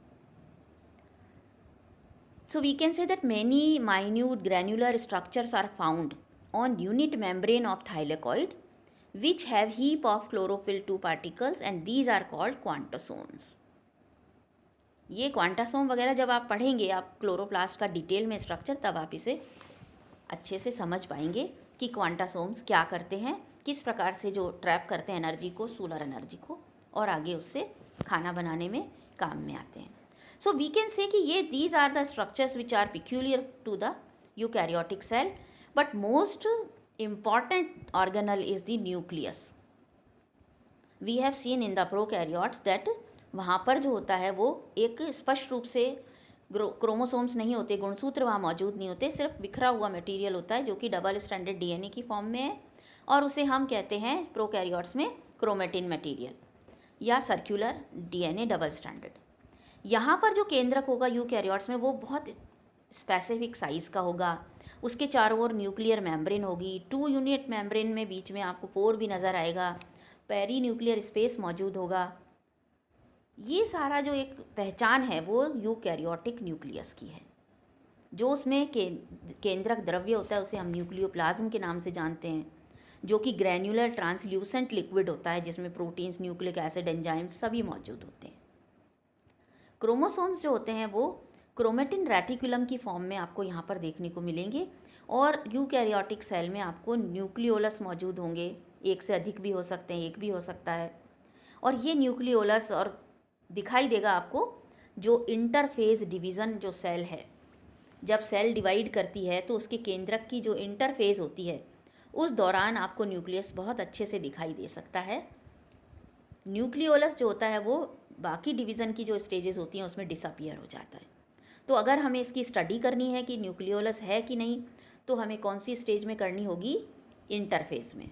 So we can say that many minute granular structures are found on unit membrane of thylakoid which have heap of chlorophyll 2 particles and these are called quantasomes. ये quantasome वगैरह जब आप पढ़ेंगे, आप chloroplast का detail में structure, तब आप इसे अच्छे से समझ पाएंगे कि क्वांटासोम्स क्या करते हैं, किस प्रकार से जो ट्रैप करते हैं एनर्जी को, सोलर एनर्जी को, और आगे उससे खाना बनाने में काम में आते हैं। सो वी कैन से कि ये these are the structures which are peculiar to the eukaryotic cell, but most important organelle is the nucleus. We have seen in the prokaryotes that वहाँ पर जो होता है वो एक स्पष्ट रूप से क्रोमोसोम्स नहीं होते, गुणसूत्र वहाँ मौजूद नहीं होते, सिर्फ बिखरा हुआ मटेरियल होता है जो कि डबल स्ट्रैंडेड डीएनए की फॉर्म में है, और उसे हम कहते हैं प्रोकैरियोट्स में क्रोमेटिन मटेरियल या सर्कुलर डीएनए डबल स्ट्रैंडेड। यहाँ पर जो केंद्रक होगा यूकैरियोट्स में वो बहुत स्पेसिफिक साइज़ का होगा, उसके चारों ओर न्यूक्लियर मेम्ब्रेन होगी, 2 यूनिट मेम्ब्रेन में बीच में आपको पोर भी नज़र आएगा, पेरी न्यूक्लियर स्पेस मौजूद होगा। ये सारा जो एक पहचान है वो यूकैरियोटिक न्यूक्लियस की है। जो उसमें केंद्रक द्रव्य होता है उसे हम न्यूक्लियोप्लाज्म के नाम से जानते हैं, जो कि ग्रैन्युलर ट्रांसल्यूसेंट लिक्विड होता है जिसमें प्रोटीन्स, न्यूक्लिक एसिड, एंजाइम्स सभी मौजूद होते हैं। क्रोमोसोम्स जो होते हैं वो क्रोमेटिन रेटिकुलम की फॉर्म में आपको यहाँ पर देखने को मिलेंगे, और यूकैरियोटिक सेल में आपको न्यूक्लियोलस मौजूद होंगे, एक से अधिक भी हो सकते हैं, एक भी हो सकता है। और ये न्यूक्लियोलस और दिखाई देगा आपको जो इंटरफेज डिवीज़न जो सेल है, जब सेल डिवाइड करती है तो उसके केंद्रक की जो इंटरफेज होती है उस दौरान आपको न्यूक्लियस बहुत अच्छे से दिखाई दे सकता है। न्यूक्लियोलस जो होता है वो बाकी डिवीज़न की जो स्टेजेस होती हैं उसमें डिसअपियर हो जाता है। तो अगर हमें इसकी स्टडी करनी है कि न्यूक्लियोलस है कि नहीं, तो हमें कौन सी स्टेज में करनी होगी? इंटरफेज में।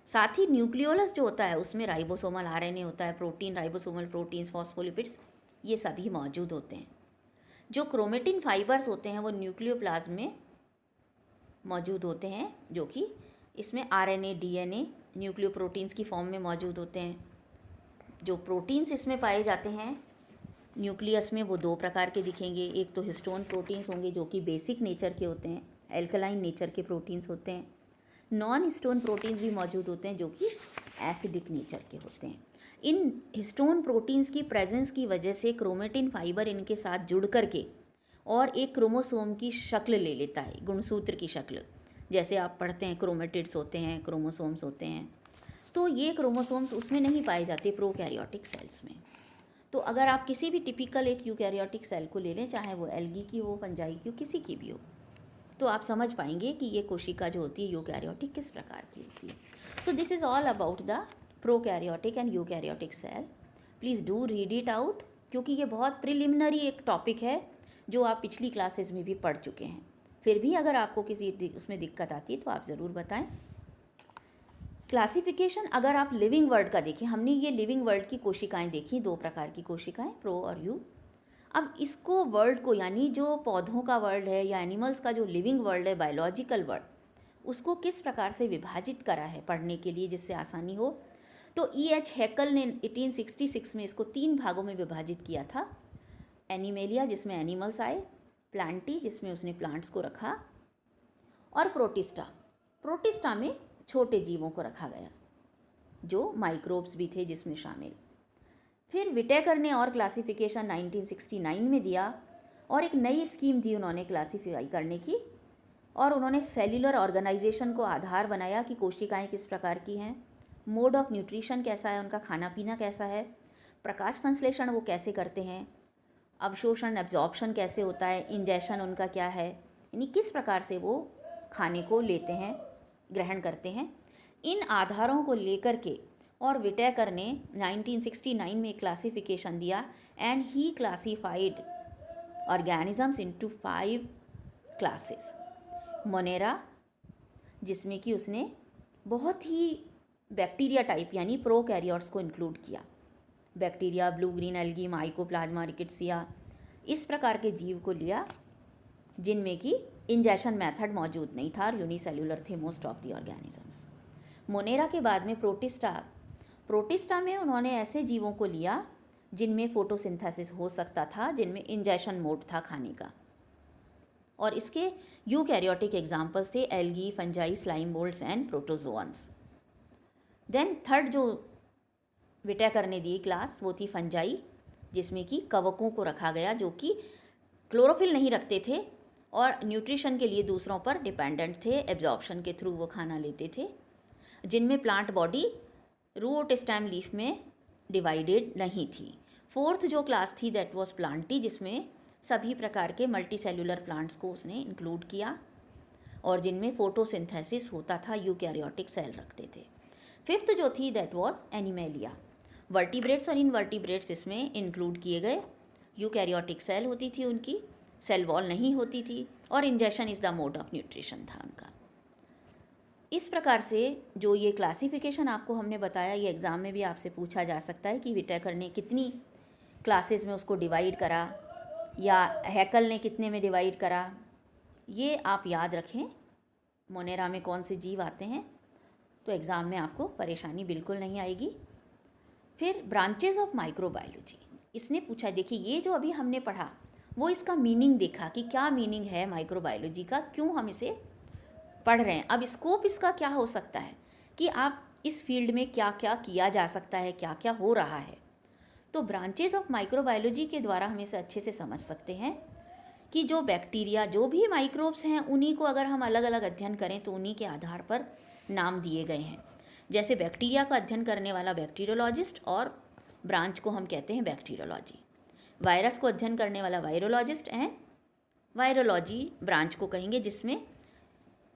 साथ ही न्यूक्लियोलस जो होता है उसमें राइबोसोमल आरएनए होता है, प्रोटीन, राइबोसोमल प्रोटीन्स, फॉस्फोलिपिड्स, ये सभी मौजूद होते हैं। जो क्रोमेटिन फाइबर्स होते हैं वो न्यूक्लियोप्लाज्म में मौजूद होते हैं, जो कि इसमें आरएनए, डीएनए, न्यूक्लियोप्रोटीन्स की फॉर्म में मौजूद होते हैं। जो प्रोटीन्स इसमें पाए जाते हैं न्यूक्लियस में वो 2 प्रकार के दिखेंगे। एक तो हिस्टोन प्रोटीन्स होंगे जो कि बेसिक नेचर के होते हैं, एल्कलाइन नेचर के प्रोटीन्स होते हैं। नॉन हिस्टोन प्रोटीन्स भी मौजूद होते हैं जो कि एसिडिक नेचर के होते हैं। इन हिस्टोन प्रोटीन्स की प्रेजेंस की वजह से क्रोमेटिन फाइबर इनके साथ जुड़ करके और एक क्रोमोसोम की शक्ल ले लेता है, गुणसूत्र की शक्ल। जैसे आप पढ़ते हैं क्रोमेटिड्स होते हैं, क्रोमोसोम्स होते हैं, तो ये क्रोमोसोम्स उसमें नहीं पाए जाते प्रोकैरियोटिक सेल्स में। तो अगर आप किसी भी टिपिकल एक यूकैरियोटिक सेल को ले लें, चाहे वो एल्गी की हो, फंजाई की हो, किसी की भी हो, तो आप समझ पाएंगे कि ये कोशिका जो होती है यूकैरियोटिक किस प्रकार की होती है। So this is all about the prokaryotic and eukaryotic cell. Please do read it out, क्योंकि ये बहुत प्रिलिमिनरी एक टॉपिक है जो आप पिछली क्लासेस में भी पढ़ चुके हैं। फिर भी अगर आपको किसी उसमें दिक्कत आती है तो आप ज़रूर बताएं। क्लासिफिकेशन अगर आप लिविंग वर्ल्ड का देखें, हमने ये लिविंग वर्ल्ड की कोशिकाएं देखी, 2 प्रकार की कोशिकाएं, प्रो और यू। अब इसको वर्ल्ड को, यानी जो पौधों का वर्ल्ड है या एनिमल्स का जो लिविंग वर्ल्ड है, बायोलॉजिकल वर्ल्ड, उसको किस प्रकार से विभाजित करा है पढ़ने के लिए जिससे आसानी हो। तो E.H. हैकल ने 1866 में इसको 3 भागों में विभाजित किया था। एनिमेलिया जिसमें एनिमल्स आए, प्लांटी जिसमें उसने प्लांट्स को रखा, और प्रोटिस्टा। प्रोटिस्टा में छोटे जीवों को रखा गया जो माइक्रोब्स भी थे जिसमें शामिल। फिर विटेकर ने और क्लासिफिकेशन 1969 में दिया और एक नई स्कीम दी उन्होंने क्लासिफाई करने की, और उन्होंने सेल्यूलर ऑर्गेनाइजेशन को आधार बनाया कि कोशिकाएं किस प्रकार की हैं, मोड ऑफ न्यूट्रिशन कैसा है, उनका खाना पीना कैसा है, प्रकाश संश्लेषण वो कैसे करते हैं, अवशोषण एब्जॉर्प्शन कैसे होता है, इंजेशन उनका क्या है, यानी किस प्रकार से वो खाने को लेते हैं, ग्रहण करते हैं। इन आधारों को लेकर के और विटेकर ने 1969 में क्लासिफिकेशन दिया, and he classified organisms into 5 classes. Monera, जिसमें कि उसने बहुत ही बैक्टीरिया टाइप यानी प्रोकैरियोट्स को इंक्लूड किया, bacteria, blue green algae, mycoplasma, rickettsia, इस प्रकार के जीव को लिया जिनमें कि इंजेशन मेथड मौजूद नहीं था और यूनिसेल्युलर थे most of the organisms. Monera के बाद में प्रोटिस्टा में उन्होंने ऐसे जीवों को लिया जिनमें फोटोसिंथेसिस हो सकता था, जिनमें इंजेशन मोड था खाने का, और इसके यूकैरियोटिक एग्जाम्पल्स थे algae, fungi, slime moulds and protozoans. Then third जो विटेकर ने दी क्लास वो थी फंजाई, जिसमें कि कवकों को रखा गया जो कि क्लोरोफिल नहीं रखते थे और न्यूट्रिशन के लिए दूसरों पर डिपेंडेंट थे, एब्जॉर्प्शन के थ्रू वो खाना लेते थे, जिनमें plant body root stem leaf में डिवाइडेड नहीं थी। फोर्थ जो क्लास थी दैट वाज प्लांटी, जिसमें सभी प्रकार के मल्टी सेल्यूलर प्लांट्स को उसने इंक्लूड किया और जिनमें फोटोसिंथेसिस होता था, यूकैरियोटिक सेल रखते थे। फिफ्थ जो थी दैट वाज एनिमेलिया, वर्टिब्रेट्स और इनवर्टिब्रेट्स इसमें इंक्लूड किए गए। यूकैरियोटिक सेल होती थी उनकी, सेल वॉल नहीं होती थी, और injection is the mode of nutrition था उनका। इस प्रकार से जो ये क्लासिफिकेशन आपको हमने बताया, ये एग्ज़ाम में भी आपसे पूछा जा सकता है कि विटेकर ने कितनी क्लासेस में उसको डिवाइड करा या हैकल ने कितने में डिवाइड करा। ये आप याद रखें, मोनेरा में कौन से जीव आते हैं, तो एग्ज़ाम में आपको परेशानी बिल्कुल नहीं आएगी। फिर ब्रांचेस ऑफ माइक्रोबायोलॉजी, इसने पूछा, देखिए ये जो अभी हमने पढ़ा वो इसका मीनिंग देखा कि क्या मीनिंग है माइक्रोबायोलॉजी का, क्यों हम इसे पढ़ रहे हैं। अब स्कोप इसका क्या हो सकता है कि आप इस फील्ड में क्या क्या किया जा सकता है, क्या क्या हो रहा है। तो ब्रांचेस ऑफ माइक्रोबायोलॉजी के द्वारा हम इसे अच्छे से समझ सकते हैं कि जो बैक्टीरिया, जो भी माइक्रोब्स हैं, उन्हीं को अगर हम अलग अलग अध्ययन करें तो उन्हीं के आधार पर नाम दिए गए हैं। जैसे बैक्टीरिया का अध्ययन करने वाला बैक्टीरियोलॉजिस्ट और ब्रांच को हम कहते हैं बैक्टीरियोलॉजी। वायरस को अध्ययन करने वाला वायरोलॉजिस्ट है, वायरोलॉजी ब्रांच को कहेंगे, जिसमें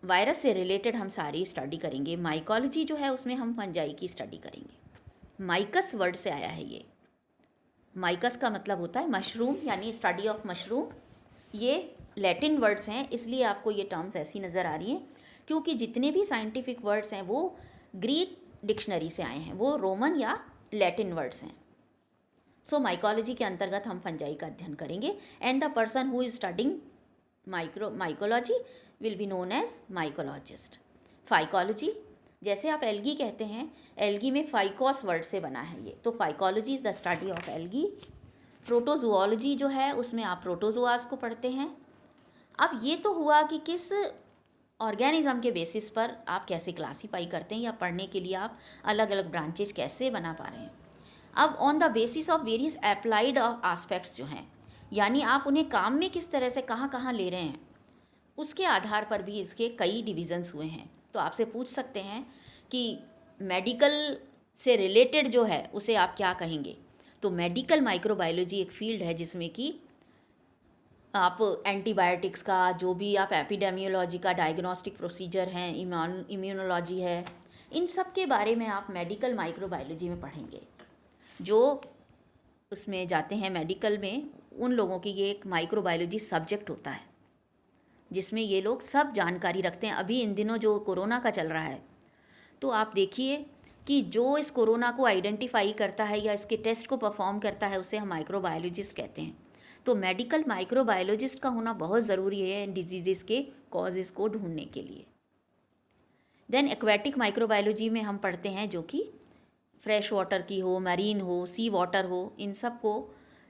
वायरस से रिलेटेड हम सारी स्टडी करेंगे। माइकोलॉजी जो है उसमें हम फंजाई की स्टडी करेंगे। माइकस वर्ड से आया है ये, माइकस का मतलब होता है मशरूम, यानी स्टडी ऑफ मशरूम। ये लैटिन वर्ड्स हैं, इसलिए आपको ये टर्म्स ऐसी नज़र आ रही हैं, क्योंकि जितने भी साइंटिफिक वर्ड्स हैं वो ग्रीक डिक्शनरी से आए हैं, वो रोमन या लैटिन वर्ड्स हैं। सो माइकोलॉजी के अंतर्गत हम फंजाई का अध्ययन करेंगे, and the person who is studying mycology will be known as mycologist. Phycology, जैसे आप एल्गी कहते हैं, एल्गी में फाइकोस वर्ड से बना है ये, तो phycology is the study of algae. Protozoology जो है उसमें आप प्रोटोजोआस को पढ़ते हैं। अब ये तो हुआ कि किस ऑर्गेनिज्म के बेसिस पर आप कैसे क्लासीफाई करते हैं, या पढ़ने के लिए आप अलग अलग ब्रांचेज कैसे बना पा रहे हैं। अब on the basis of various applied aspects जो हैं, यानी आप उन्हें काम में किस तरह से कहाँ कहाँ ले रहे हैं, उसके आधार पर भी इसके कई डिविजन्स हुए हैं। तो आपसे पूछ सकते हैं कि मेडिकल से रिलेटेड जो है उसे आप क्या कहेंगे। तो मेडिकल माइक्रोबायोलॉजी एक फील्ड है जिसमें कि आप एंटीबायोटिक्स का, जो भी आप एपिडेमियोलॉजी का, डायग्नोस्टिक प्रोसीजर हैं, इम्यूनोलॉजी है, इन सब के बारे में आप मेडिकल माइक्रोबायोलॉजी में पढ़ेंगे। जो उसमें जाते हैं मेडिकल में, उन लोगों की ये एक माइक्रोबायोलॉजी सब्जेक्ट होता है जिसमें ये लोग सब जानकारी रखते हैं। अभी इन दिनों जो कोरोना का चल रहा है, तो आप देखिए कि जो इस कोरोना को आइडेंटिफाई करता है या इसके टेस्ट को परफॉर्म करता है, उसे हम माइक्रोबायोलॉजिस्ट कहते हैं। तो मेडिकल माइक्रोबायोलॉजिस्ट का होना बहुत ज़रूरी है डिजीज़ के कॉजेज़ को ढूंढने के लिए। देन एक्वेटिक माइक्रोबायोलॉजी में हम पढ़ते हैं जो कि फ्रेश वाटर की हो, मैरीन हो, सी वाटर हो, इन सब को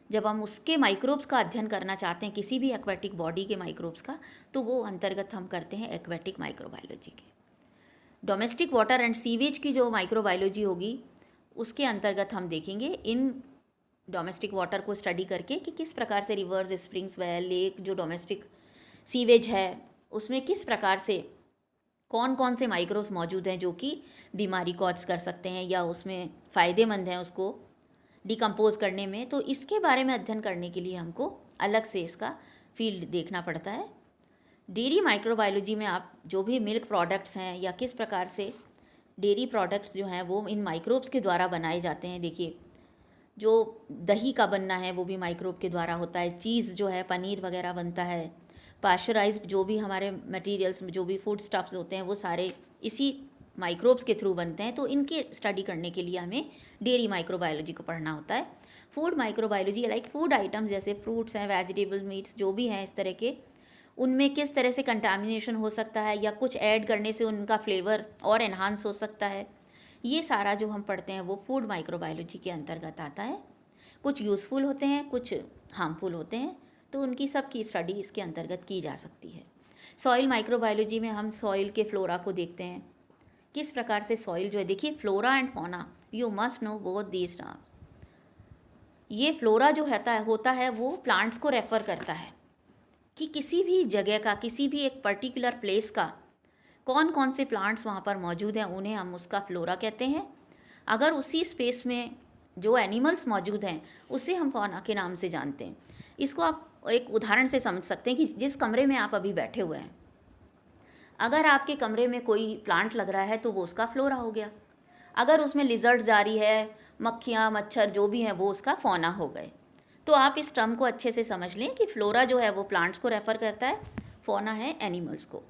जब हम उसके माइक्रोब्स का अध्ययन करना चाहते हैं, किसी भी एक्वेटिक बॉडी के माइक्रोब्स का, तो वो अंतर्गत हम करते हैं एक्वेटिक माइक्रोबायोलॉजी के। डोमेस्टिक वाटर एंड सीवेज की जो माइक्रोबायोलॉजी होगी उसके अंतर्गत हम देखेंगे इन डोमेस्टिक वाटर को स्टडी करके कि किस प्रकार से रिवर्स, स्प्रिंग्स, वेल, लेक, जो डोमेस्टिक सीवेज है उसमें किस प्रकार से कौन कौन से माइक्रोब्स मौजूद हैं जो कि बीमारी कॉज कर सकते हैं या उसमें फ़ायदेमंद हैं उसको डिकम्पोज करने में। तो इसके बारे में अध्ययन करने के लिए हमको अलग से इसका फील्ड देखना पड़ता है। डेयरी माइक्रोबायोलॉजी में आप जो भी मिल्क प्रोडक्ट्स हैं या किस प्रकार से डेयरी प्रोडक्ट्स जो हैं वो इन माइक्रोब्स के द्वारा बनाए जाते हैं। देखिए, जो दही का बनना है वो भी माइक्रोब के द्वारा होता है, चीज़ जो है, पनीर वगैरह बनता है, पाश्चराइज्ड जो भी हमारे मटेरियल्स, जो भी फूड स्टफ्स होते हैं वो सारे इसी माइक्रोब्स के थ्रू बनते हैं। तो इनके स्टडी करने के लिए हमें डेयरी माइक्रोबायोलॉजी को पढ़ना होता है। Food microbiology like food items जैसे फ्रूट्स हैं, वेजिटेबल, मीट्स जो भी हैं इस तरह के, उनमें किस तरह से कंटामिनेशन हो सकता है या कुछ ऐड करने से उनका फ्लेवर और एनहांस हो सकता है। ये सारा जो हम पढ़ते हैं वो फूड माइक्रोबायोलॉजी के अंतर्गत आता है। कुछ यूज़फुल होते हैं, कुछ हार्मफुल होते हैं, तो उनकी सब की स्टडी इसके अंतर्गत की जा सकती है। सॉइल माइक्रोबायोलॉजी में हम सॉइल के फ्लोरा को देखते हैं, किस प्रकार से सॉइल जो है, देखिए flora and fauna, you must know both these terms. ये फ्लोरा जो होता है वो प्लांट्स को रेफ़र करता है कि किसी भी जगह का, किसी भी एक पर्टिकुलर प्लेस का कौन कौन से प्लांट्स वहाँ पर मौजूद हैं, उन्हें हम उसका फ्लोरा कहते हैं। अगर उसी स्पेस में जो एनिमल्स मौजूद हैं उसे हम फौना के नाम से जानते हैं। इसको आप एक उदाहरण से समझ सकते हैं कि जिस कमरे में आप अभी बैठे हुए हैं, अगर आपके कमरे में कोई प्लांट लग रहा है तो वो उसका फ्लोरा हो गया। अगर उसमें लिजर्ड जारी है, मक्खियाँ मच्छर जो भी हैं वो उसका फौना हो गए। तो आप इस टर्म को अच्छे से समझ लें कि फ्लोरा जो है वो प्लांट्स को रेफ़र करता है, फौना है एनिमल्स को।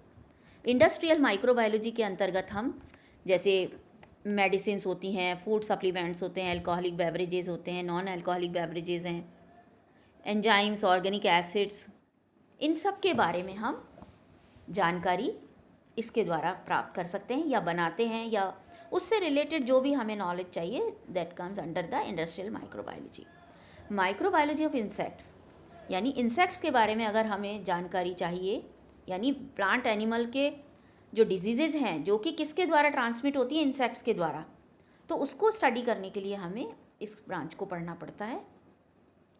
इंडस्ट्रियल माइक्रोबायोलॉजी के अंतर्गत हम जैसे मेडिसिन्स होती हैं, फूड सप्लीमेंट्स होते हैं, अल्कोहलिक बेवरेजेस होते हैं, नॉन अल्कोहलिक बेवरेजेस हैं, एंजाइम्स, ऑर्गेनिक एसिड्स, इन सब के बारे में हम जानकारी इसके द्वारा प्राप्त कर सकते हैं या बनाते हैं, या उससे रिलेटेड जो भी हमें नॉलेज चाहिए, that comes under the industrial microbiology. Microbiology of insects, यानी इंसेक्ट्स के बारे में अगर हमें जानकारी चाहिए, यानी प्लांट एनिमल के जो डिजीज़ेज हैं जो कि किसके द्वारा ट्रांसमिट होती हैं, इंसेक्ट्स के द्वारा, तो उसको स्टडी करने के लिए हमें इस ब्रांच को पढ़ना पड़ता है।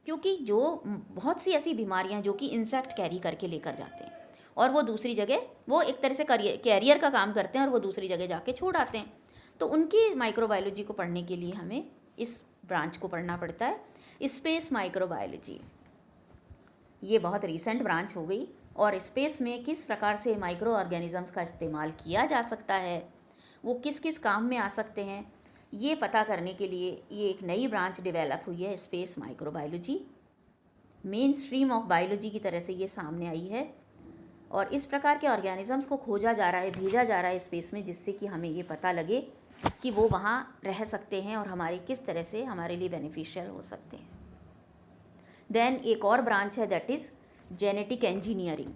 क्योंकि जो बहुत सी ऐसी बीमारियां जो कि इंसेक्ट कैरी करके लेकर जाते हैं और वो दूसरी जगह, वो एक तरह से कैरियर का काम करते हैं और वो दूसरी जगह जाके छोड़ आते हैं, तो उनकी माइक्रोबायोलॉजी को पढ़ने के लिए हमें इस ब्रांच को पढ़ना पड़ता है। स्पेस माइक्रोबायोलॉजी, ये बहुत रीसेंट ब्रांच हो गई, और स्पेस में किस प्रकार से माइक्रो ऑर्गेनिजम्स का इस्तेमाल किया जा सकता है, वो किस किस काम में आ सकते हैं, ये पता करने के लिए ये एक नई ब्रांच डेवलप हुई है, space microbiology. Main stream of biology की तरह से ये सामने आई है, और इस प्रकार के ऑर्गेनिजम्स को खोजा जा रहा है, भेजा जा रहा है स्पेस में, जिससे कि हमें ये पता लगे कि वो वहाँ रह सकते हैं और हमारे किस तरह से हमारे लिए बेनिफिशियल हो सकते हैं। देन एक और ब्रांच है, that is genetic engineering.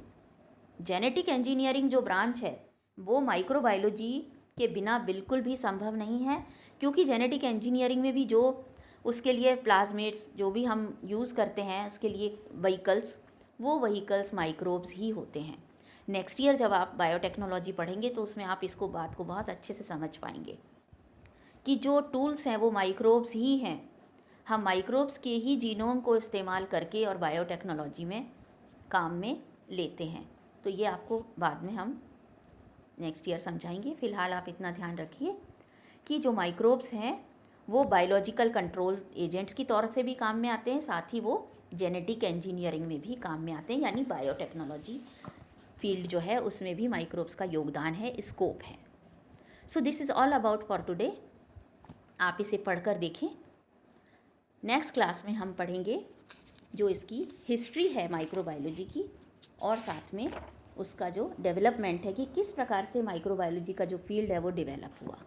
Genetic engineering जो ब्रांच है वो माइक्रोबायोलॉजी के बिना बिल्कुल भी संभव नहीं है, क्योंकि जेनेटिक इंजीनियरिंग में भी जो उसके लिए प्लाज्मेट्स जो भी हम यूज़ करते हैं उसके लिए व्हीकल्स, वो व्हीकल्स माइक्रोब्स ही होते हैं। नेक्स्ट ईयर जब आप बायोटेक्नोलॉजी पढ़ेंगे तो उसमें आप इसको बात को बहुत अच्छे से समझ पाएंगे कि जो टूल्स हैं वो माइक्रोब्स ही हैं। हम माइक्रोब्स के ही जीनोम को इस्तेमाल करके और बायोटेक्नोलॉजी में काम में लेते हैं। तो ये आपको बाद में हम नेक्स्ट ईयर समझाएंगे। फ़िलहाल आप इतना ध्यान रखिए कि जो माइक्रोब्स हैं वो बायोलॉजिकल कंट्रोल एजेंट्स की तौर से भी काम में आते हैं, साथ ही वो जेनेटिक इंजीनियरिंग में भी काम में आते हैं, यानी बायोटेक्नोलॉजी फील्ड जो है उसमें भी माइक्रोब्स का योगदान है, स्कोप है। So this is all about for today. आप इसे पढ़कर देखें। नेक्स्ट क्लास में हम पढ़ेंगे जो इसकी हिस्ट्री है माइक्रोबायोलॉजी की, और साथ में उसका जो डेवलपमेंट है कि किस प्रकार से माइक्रोबायोलॉजी का जो फील्ड है वो डेवलप हुआ।